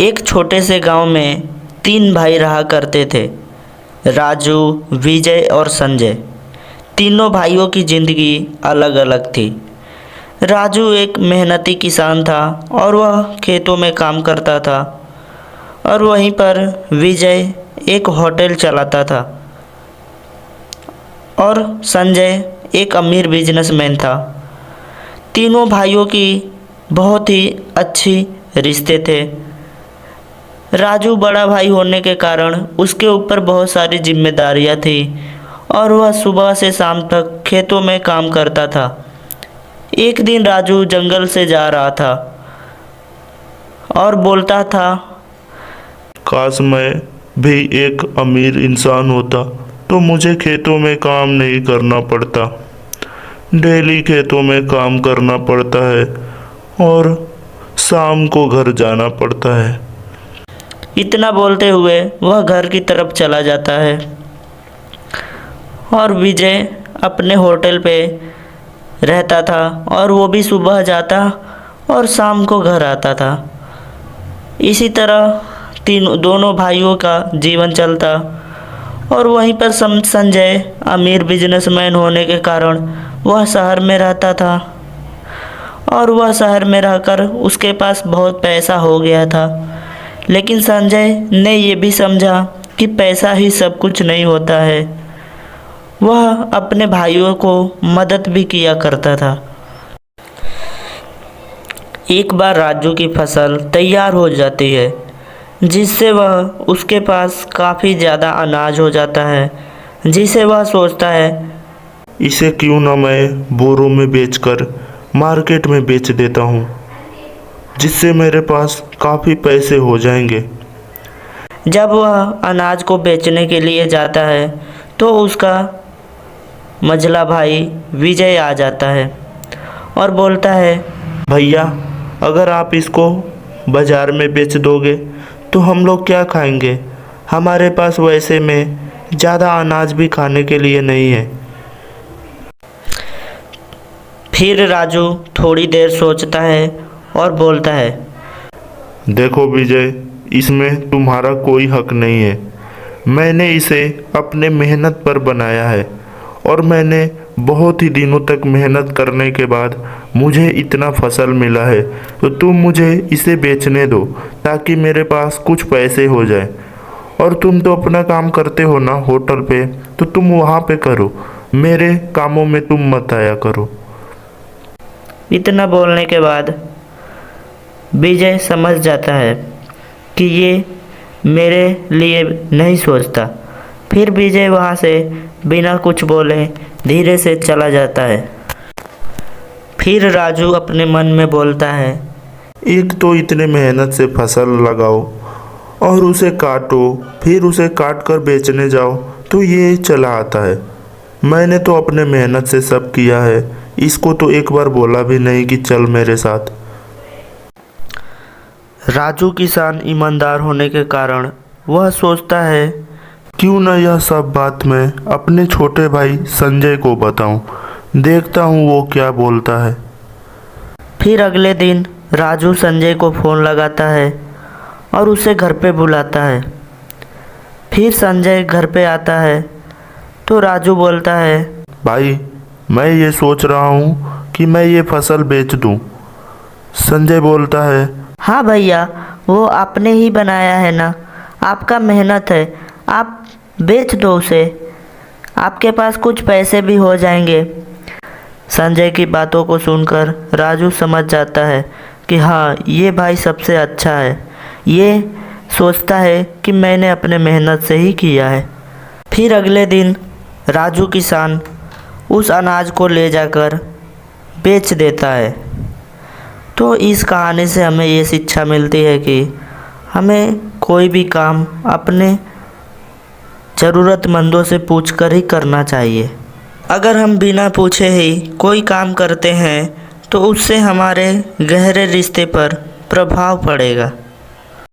एक छोटे से गांव में 3 भाई रहा करते थे। राजू, विजय और संजय। तीनों भाइयों की ज़िंदगी अलग अलग थी। राजू एक मेहनती किसान था और वह खेतों में काम करता था, और वहीं पर विजय एक होटल चलाता था, और संजय एक अमीर बिजनेसमैन था। तीनों भाइयों की बहुत ही अच्छी रिश्ते थे। राजू बड़ा भाई होने के कारण उसके ऊपर बहुत सारी जिम्मेदारियां थी, और वह सुबह से शाम तक खेतों में काम करता था। एक दिन राजू जंगल से जा रहा था और बोलता था, काश मैं भी एक अमीर इंसान होता तो मुझे खेतों में काम नहीं करना पड़ता। डेली खेतों में काम करना पड़ता है और शाम को घर जाना पड़ता है। इतना बोलते हुए वह घर की तरफ चला जाता है, और विजय अपने होटल पे रहता था, और वो भी सुबह जाता और शाम को घर आता था। इसी तरह दोनों भाइयों का जीवन चलता। और वहीं पर संजय अमीर बिजनेसमैन होने के कारण वह शहर में रहता था, और वह शहर में रहकर उसके पास बहुत पैसा हो गया था। लेकिन संजय ने ये भी समझा कि पैसा ही सब कुछ नहीं होता है। वह अपने भाइयों को मदद भी किया करता था। एक बार राजू की फसल तैयार हो जाती है, जिससे वह उसके पास काफ़ी ज़्यादा अनाज हो जाता है, जिसे वह सोचता है, इसे क्यों ना मैं बोरों में बेचकर मार्केट में बेच देता हूँ, जिससे मेरे पास काफ़ी पैसे हो जाएंगे। जब वह अनाज को बेचने के लिए जाता है तो उसका मझला भाई विजय आ जाता है और बोलता है, भैया, अगर आप इसको बाज़ार में बेच दोगे तो हम लोग क्या खाएंगे? हमारे पास वैसे में ज़्यादा अनाज भी खाने के लिए नहीं है। फिर राजू थोड़ी देर सोचता है और बोलता है, देखो विजय, इसमें तुम्हारा कोई हक नहीं है। मैंने इसे अपने मेहनत पर बनाया है, और मैंने बहुत ही दिनों तक मेहनत करने के बाद मुझे इतना फसल मिला है, तो तुम मुझे इसे बेचने दो ताकि मेरे पास कुछ पैसे हो जाए। और तुम तो अपना काम करते हो ना होटल पे, तो तुम वहाँ पे करो, मेरे कामों में तुम मत आया करो। इतना बोलने के बाद विजय समझ जाता है कि ये मेरे लिए नहीं सोचता। फिर विजय वहाँ से बिना कुछ बोले धीरे से चला जाता है। फिर राजू अपने मन में बोलता है, एक तो इतने मेहनत से फसल लगाओ और उसे काटो, फिर उसे काट कर बेचने जाओ, तो ये चला आता है। मैंने तो अपने मेहनत से सब किया है, इसको तो एक बार बोला भी नहीं कि चल मेरे साथ। राजू किसान ईमानदार होने के कारण वह सोचता है, क्यों न यह सब बात मैं अपने छोटे भाई संजय को बताऊं, देखता हूं वो क्या बोलता है। फिर अगले दिन राजू संजय को फ़ोन लगाता है और उसे घर पे बुलाता है। फिर संजय घर पे आता है तो राजू बोलता है, भाई, मैं ये सोच रहा हूँ कि मैं ये फसल बेच दूँ। संजय बोलता है, हाँ भैया, वो आपने ही बनाया है ना, आपका मेहनत है, आप बेच दो उसे, आपके पास कुछ पैसे भी हो जाएंगे। संजय की बातों को सुनकर राजू समझ जाता है कि हाँ, ये भाई सबसे अच्छा है। ये सोचता है कि मैंने अपने मेहनत से ही किया है। फिर अगले दिन राजू किसान उस अनाज को ले जाकर बेच देता है। तो इस कहानी से हमें ये शिक्षा मिलती है कि हमें कोई भी काम अपने ज़रूरतमंदों से पूछकर ही करना चाहिए। अगर हम बिना पूछे ही कोई काम करते हैं तो उससे हमारे गहरे रिश्ते पर प्रभाव पड़ेगा।